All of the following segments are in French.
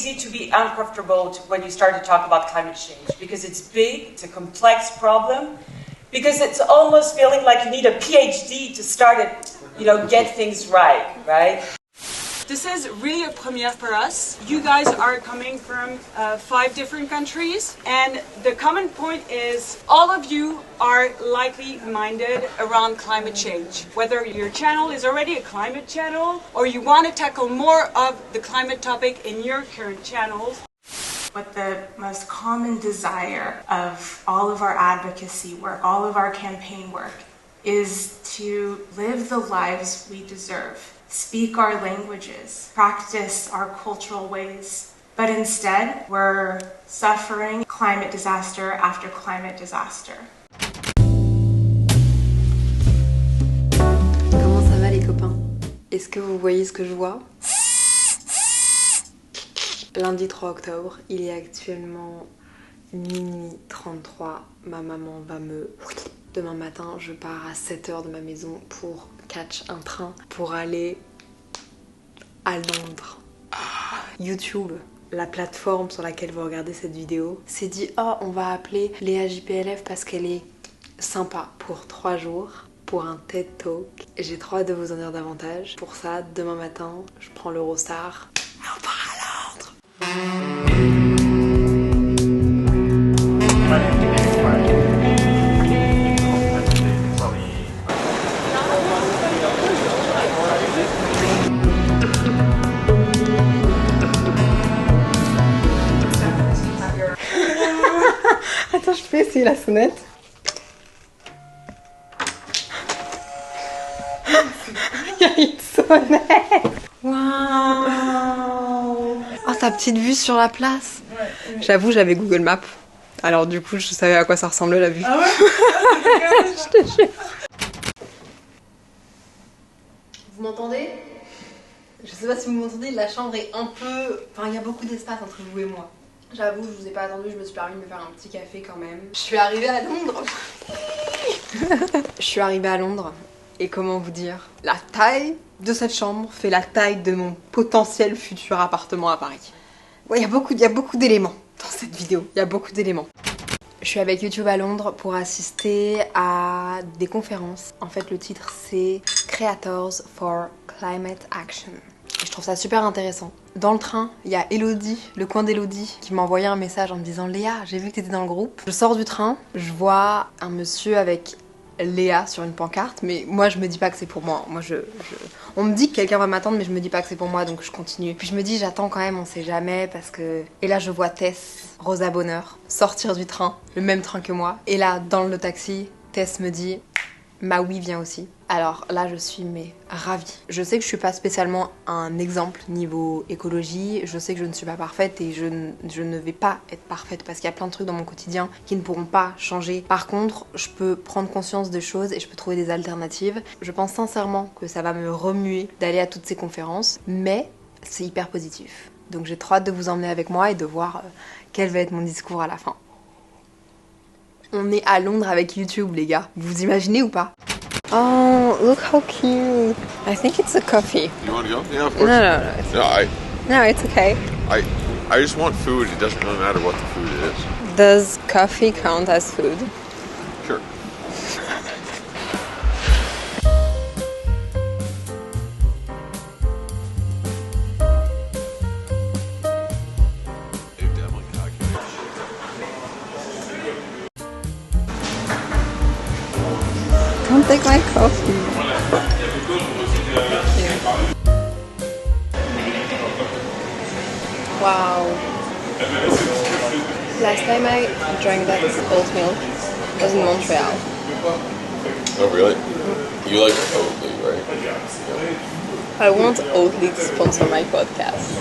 easy to be uncomfortable when you start to talk about climate change because it's big, it's a complex problem, because it's almost feeling like you need a PhD to start it, get things right? This is really a premiere for us. You guys are coming from 5 different countries, and the common point is all of you are likely minded around climate change. Whether your channel is already a climate channel or you want to tackle more of the climate topic in your current channels. But the most common desire of all of our advocacy work, all of our campaign work, is to live the lives we deserve. Speak our languages, practice our cultural ways. But instead, we're suffering climate disaster after climate disaster. Comment ça va les copains? Est-ce que vous voyez ce que je vois? Lundi 3 octobre, il est actuellement minuit 33. Ma maman va me... Demain matin, je pars à 7h de ma maison pour catch un train pour aller à Londres. YouTube, la plateforme sur laquelle vous regardez cette vidéo, s'est dit « Oh, on va appeler Léa JPLF parce qu'elle est sympa pour 3 jours pour un TED Talk. » J'ai trop hâte de vous en dire davantage. Pour ça, demain matin, je prends l'Eurostar et on part à Londres. Attends, je peux essayer la sonnette. Il y a une sonnette. Waouh. Oh, ta petite vue sur la place. J'avoue, j'avais Google Maps. Alors du coup, je savais à quoi ça ressemblait la vue. Ah ouais. Je te jure. Vous m'entendez? Je sais pas si vous m'entendez, la chambre est un peu... Enfin, il y a beaucoup d'espace entre vous et moi. J'avoue, je vous ai pas attendu, je me suis permis de me faire un petit café quand même. Je suis arrivée à Londres. Je suis arrivée à Londres. Et comment vous dire, la taille de cette chambre fait la taille de mon potentiel futur appartement à Paris. Ouais, il y a beaucoup d'éléments dans cette vidéo. Il y a beaucoup d'éléments. Je suis avec YouTube à Londres pour assister à des conférences. En fait, le titre c'est Creators for Climate Action. Et je trouve ça super intéressant. Dans le train, il y a Elodie, le coin d'Elodie, qui m'a envoyé un message en me disant « Léa, j'ai vu que t'étais dans le groupe ». Je sors du train, je vois un monsieur avec Léa sur une pancarte, mais moi je me dis pas que c'est pour moi. On me dit que quelqu'un va m'attendre, mais je me dis pas que c'est pour moi, donc je continue. Puis je me dis j'attends quand même, on sait jamais, parce que... Et là je vois Tess, Rosa Bonheur, sortir du train, le même train que moi. Et là, dans le taxi, Tess me dit Maui vient aussi. Alors là je suis ravie. Je sais que je suis pas spécialement un exemple niveau écologie, je sais que je ne suis pas parfaite et je ne vais pas être parfaite parce qu'il y a plein de trucs dans mon quotidien qui ne pourront pas changer. Par contre, je peux prendre conscience de choses et je peux trouver des alternatives. Je pense sincèrement que ça va me remuer d'aller à toutes ces conférences, mais c'est hyper positif. Donc j'ai trop hâte de vous emmener avec moi et de voir quel va être mon discours à la fin. On est à Londres avec YouTube les gars, vous imaginez ou pas? Oh, look how cute. I think it's a coffee. You want to go? Yeah, of course. No. No, it's okay. I just want food. It doesn't really matter what the food is. Does coffee count as food? Sure. Don't take my coffee. Wow. Last time I drank that oat milk was in Montreal. Oh, really? You like Oatly, right? I want Oatly to sponsor my podcast.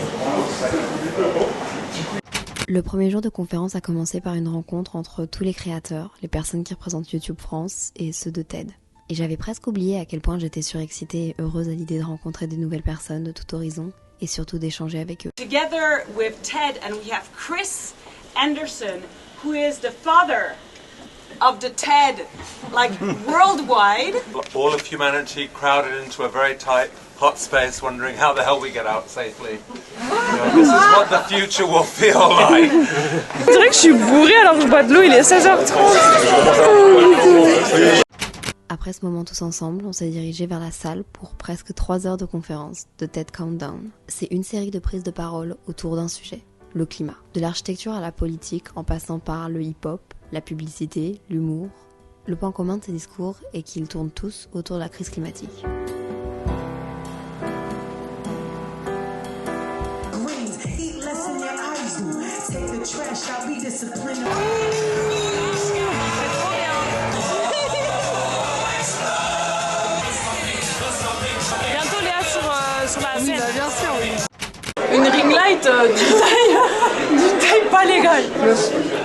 Le premier jour de conférence a commencé par une rencontre entre tous les créateurs, les personnes qui représentent YouTube France et ceux de TED. Et j'avais presque oublié à quel point j'étais surexcitée et heureuse à l'idée de rencontrer des nouvelles personnes de tout horizon et surtout d'échanger avec eux. Together with TED, and we have Chris Anderson, who is the father of the TED, like worldwide. All of humanity crowded into a very tight hot space wondering how the hell we get out safely. You know, this is what the future will feel like. On dirait que je suis bourrée alors que je bois de l'eau, il est 16h30. Après ce moment tous ensemble, on s'est dirigé vers la salle pour presque 3 heures de conférence de TED Countdown. C'est une série de prises de parole autour d'un sujet, le climat. De l'architecture à la politique, en passant par le hip-hop, la publicité, l'humour. Le point commun de ces discours est qu'ils tournent tous autour de la crise climatique. Bientôt Léa sur la scène. Oui, bah bien sûr, oui. Une ring light d'une taille pas légale.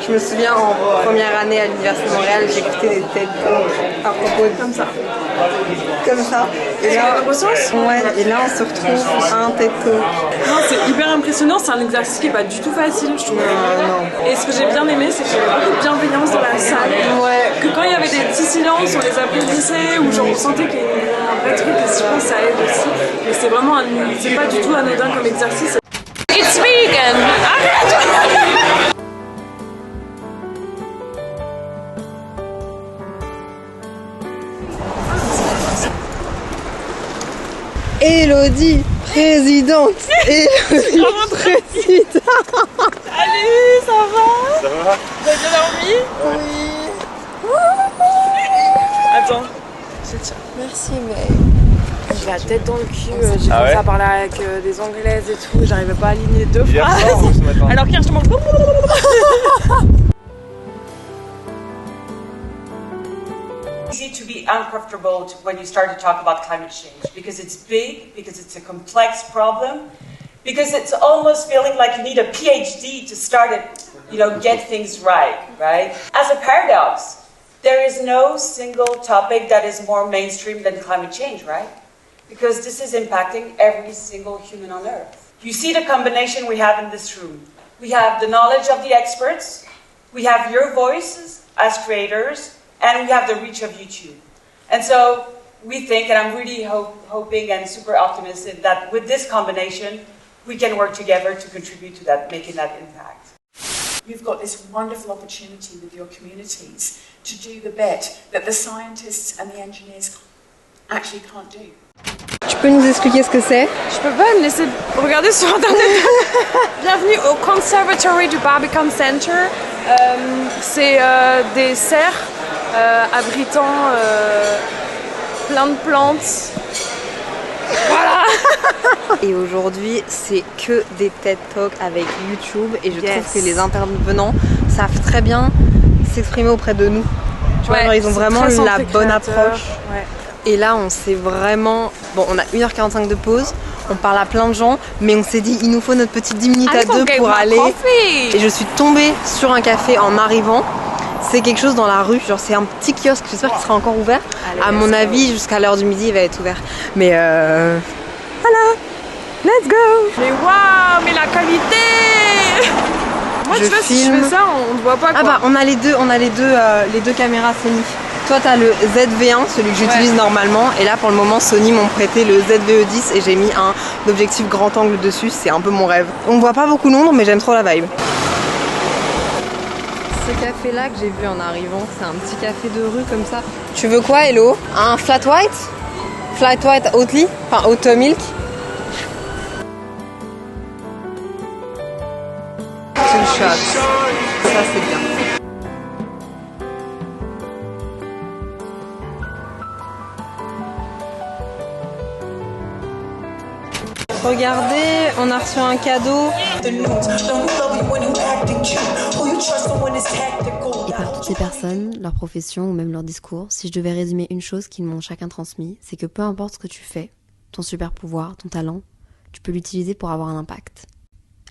Je me souviens en première année à l'Université de Montréal, j'écoutais des TED Talks à propos de Comme ça. comme ça. Et là, Neurosciences ouais, et là on se retrouve à un TED Talk. Non, c'est hyper impressionnant, c'est un exercice qui est pas du tout facile, je trouve. Et ce que j'ai bien aimé, c'est qu'il y avait beaucoup de bienveillance dans la salle. Ouais. Que quand il y avait des petits silences, on les applaudissait, ou genre on sentait qu'il y avait un vrai truc, et je pense que ça aide aussi. Mais c'est vraiment c'est pas du tout anodin comme exercice. It's vegan! Élodie, présidente. Élodie, présidente. Salut, ça va? Ça va? T'as bien dormi? Oui. Attends, je tiens. Merci, mais J'ai la tête dans le cul, j'ai commencé à parler avec des anglaises et tout, j'arrivais pas à aligner deux phrases. Alors qu'hier je mange. Easy to be uncomfortable when you start to talk about climate change because it's big, because it's a complex problem, because it's almost feeling like you need a PhD to start it, get things right? As a paradox, there is no single topic that is more mainstream than climate change, right? Because this is impacting every single human on Earth. You see the combination we have in this room. We have the knowledge of the experts, we have your voices as creators, and we have the reach of YouTube. And so we think, and I'm really hoping and super optimistic that with this combination, we can work together to contribute to that, making that impact. You've got this wonderful opportunity with your communities to do the bit that the scientists and the engineers actually can't do. tu peux nous expliquer ce que c'est? Je peux pas me laisser regarder sur internet. Bienvenue au Conservatory du Barbican Center. C'est des serres abritant plein de plantes. Voilà. Et aujourd'hui, c'est que des TED Talks avec YouTube et je trouve que les intervenants savent très bien s'exprimer auprès de nous. Tu vois, genre, ils ont vraiment la bonne approche. Ouais. Et là, on s'est vraiment... Bon, on a 1h45 de pause, on parle à plein de gens, mais on s'est dit, il nous faut notre petite 10 minutes à deux pour aller... Et je suis tombée sur un café en arrivant. C'est quelque chose dans la rue, genre c'est un petit kiosque, j'espère qu'il sera encore ouvert. Allez, à mon avis, jusqu'à l'heure du midi, il va être ouvert. Mais voilà, let's go. Mais waouh, mais la qualité. Moi, tu vois, si je fais ça, on ne voit pas quoi. Ah bah, on a les deux caméras Sony. Toi, t'as le ZV1, celui que j'utilise normalement, et là, pour le moment, Sony m'ont prêté le ZVE10 et j'ai mis un objectif grand angle dessus, c'est un peu mon rêve. On voit pas beaucoup Londres, mais j'aime trop la vibe. Ce café là que j'ai vu en arrivant, c'est un petit café de rue comme ça. Tu veux quoi, Hello? Un flat white? Flat white Oatly? Enfin, oat milk? Une shot. Ça, c'est bien. Regardez, on a reçu un cadeau. Et par toutes ces personnes, leur profession ou même leur discours, si je devais résumer une chose qu'ils m'ont chacun transmis, c'est que peu importe ce que tu fais, ton super pouvoir, ton talent, tu peux l'utiliser pour avoir un impact.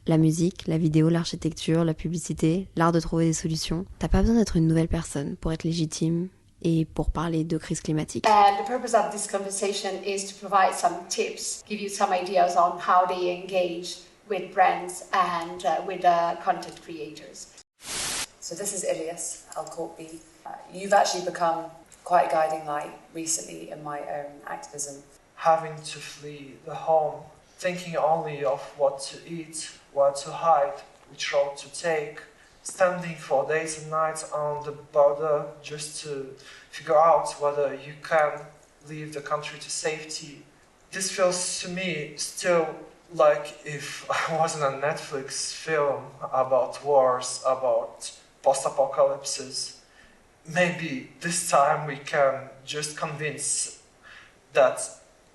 La musique, la vidéo, l'architecture, la publicité, l'art de trouver des solutions, t'as pas besoin d'être une nouvelle personne pour être légitime et pour parler de crise climatique. And the purpose of this conversation is to provide some tips, give you some ideas on how they engage with brands and with content creators. So this is Ilias Al-Kortbi. You've actually become quite a guiding light recently in my own activism. having to flee the home, thinking only of what to eat, where to hide, which road to take, standing for days and nights on the border just to figure out whether you can leave the country to safety. This feels to me still like if I was in a Netflix film about wars, about post-apocalypses. Maybe this time we can just convince that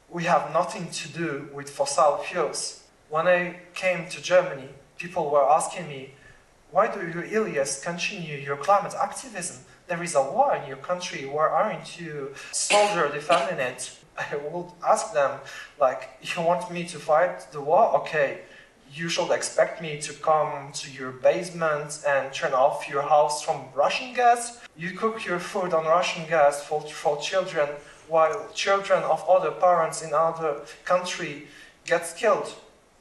we have nothing to do with fossil fuels. When I came to Germany, people were asking me, why do you, Elias, continue your climate activism? There is a war in your country, why aren't you soldier defending it? I would ask them, like, you want me to fight the war? Okay, you should expect me to come to your basement and turn off your house from Russian gas? You cook your food on Russian gas for children, while children of other parents in other country get killed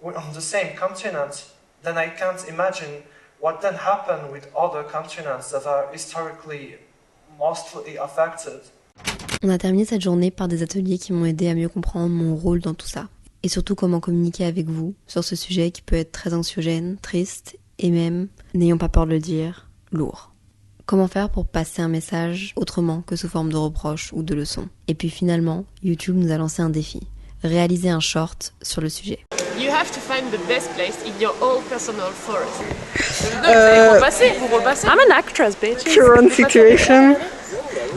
on the same continent. Then I can't imagine what then happened with other continents that are historically mostly affected. On a terminé cette journée par des ateliers qui m'ont aidé à mieux comprendre mon rôle dans tout ça. Et surtout comment communiquer avec vous sur ce sujet qui peut être très anxiogène, triste et même, n'ayons pas peur de le dire, lourd. Comment faire pour passer un message autrement que sous forme de reproches ou de leçons. Et puis finalement, YouTube nous a lancé un défi. Réaliser un short sur le sujet. You have to find the best place in your own personal forest. Vous repassez. I'm an actress, bitch. Current situation.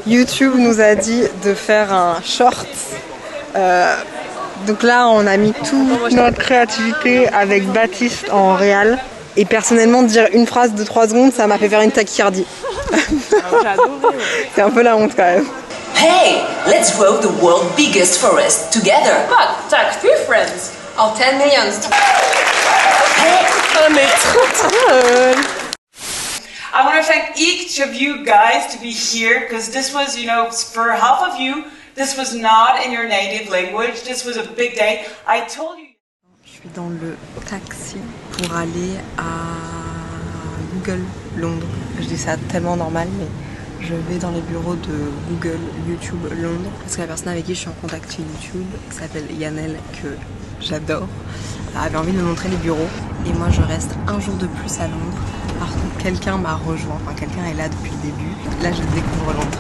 YouTube nous a dit de faire un short. Donc là, on a mis toute notre créativité avec Baptiste en réal. Et personnellement, dire une phrase de 3 secondes, ça m'a fait faire une tachycardie. C'est un peu la honte quand même. Hey, let's grow the world's biggest forest together. Fuck, talk few friends. Or 10 millions. I want to thank each of you guys to be here because this was, for half of you, this was not in your native language. This was a big day. I told you. Je suis dans le taxi pour aller à Google Londres. Je dis ça tellement normal, mais je vais dans les bureaux de Google YouTube Londres parce que la personne avec qui je suis en contact chez YouTube, qui s'appelle Yannel, que j'adore, avait envie de me montrer les bureaux. Et moi, je reste un jour de plus à Londres parce que quelqu'un m'a rejoint. Enfin, quelqu'un est là depuis le début. Là, je découvre Londres.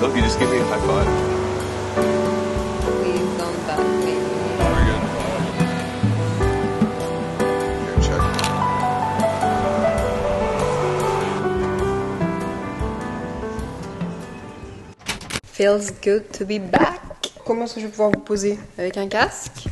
Look, you just give me a high five. Please don't back me. Very good. Here, check. Feels good to be back. Comment est-ce que je vais pouvoir vous poser? Avec un casque?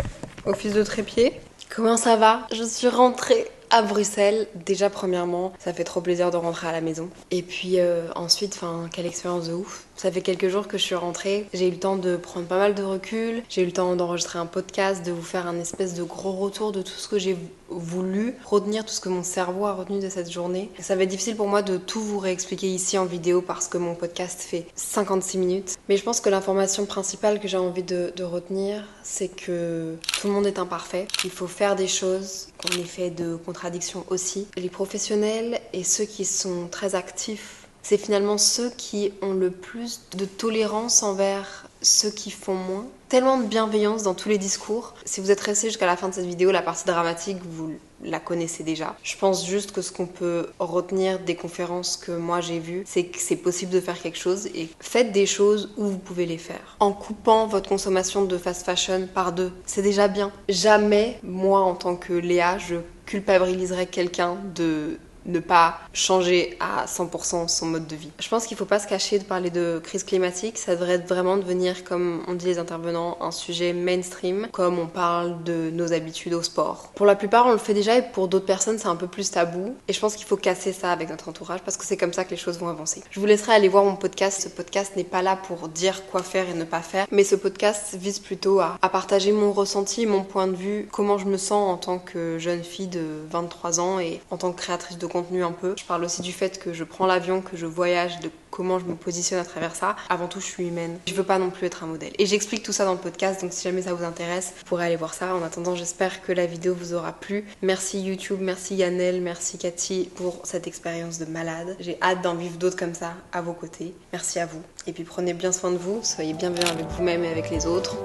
Office de trépied? Comment ça va? Je suis rentrée à Bruxelles. Déjà, premièrement, ça fait trop plaisir de rentrer à la maison. Et puis ensuite, quelle expérience de ouf. Ça fait quelques jours que je suis rentrée. J'ai eu le temps de prendre pas mal de recul. J'ai eu le temps d'enregistrer un podcast, de vous faire un espèce de gros retour de tout ce que j'ai voulu retenir tout ce que mon cerveau a retenu de cette journée. Ça va être difficile pour moi de tout vous réexpliquer ici en vidéo parce que mon podcast fait 56 minutes. Mais je pense que l'information principale que j'ai envie de retenir, c'est que tout le monde est imparfait. Il faut faire des choses, qu'on est fait de contradictions aussi. Les professionnels et ceux qui sont très actifs, c'est finalement ceux qui ont le plus de tolérance envers ceux qui font moins. Tellement de bienveillance dans tous les discours. Si vous êtes resté jusqu'à la fin de cette vidéo, la partie dramatique, vous la connaissez déjà. Je pense juste que ce qu'on peut retenir des conférences que moi j'ai vues, c'est que c'est possible de faire quelque chose et faites des choses où vous pouvez les faire. En coupant votre consommation de fast fashion par 2, c'est déjà bien. Jamais, moi en tant que Léa, je culpabiliserais quelqu'un de ne pas changer à 100% son mode de vie. Je pense qu'il ne faut pas se cacher de parler de crise climatique, ça devrait vraiment devenir, comme on dit les intervenants, un sujet mainstream, comme on parle de nos habitudes au sport. Pour la plupart, on le fait déjà et pour d'autres personnes, c'est un peu plus tabou. Et je pense qu'il faut casser ça avec notre entourage parce que c'est comme ça que les choses vont avancer. Je vous laisserai aller voir mon podcast. Ce podcast n'est pas là pour dire quoi faire et ne pas faire, mais ce podcast vise plutôt à partager mon ressenti, mon point de vue, comment je me sens en tant que jeune fille de 23 ans et en tant que créatrice de contenu un peu. Je parle aussi du fait que je prends l'avion, que je voyage, de comment je me positionne à travers ça. Avant tout, je suis humaine. Je veux pas non plus être un modèle. Et j'explique tout ça dans le podcast, donc si jamais ça vous intéresse, vous pourrez aller voir ça. En attendant, j'espère que la vidéo vous aura plu. Merci YouTube, merci Yannel, merci Cathy pour cette expérience de malade. J'ai hâte d'en vivre d'autres comme ça à vos côtés. Merci à vous. Et puis prenez bien soin de vous, soyez bienveillants avec vous-même et avec les autres.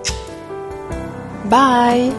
Bye!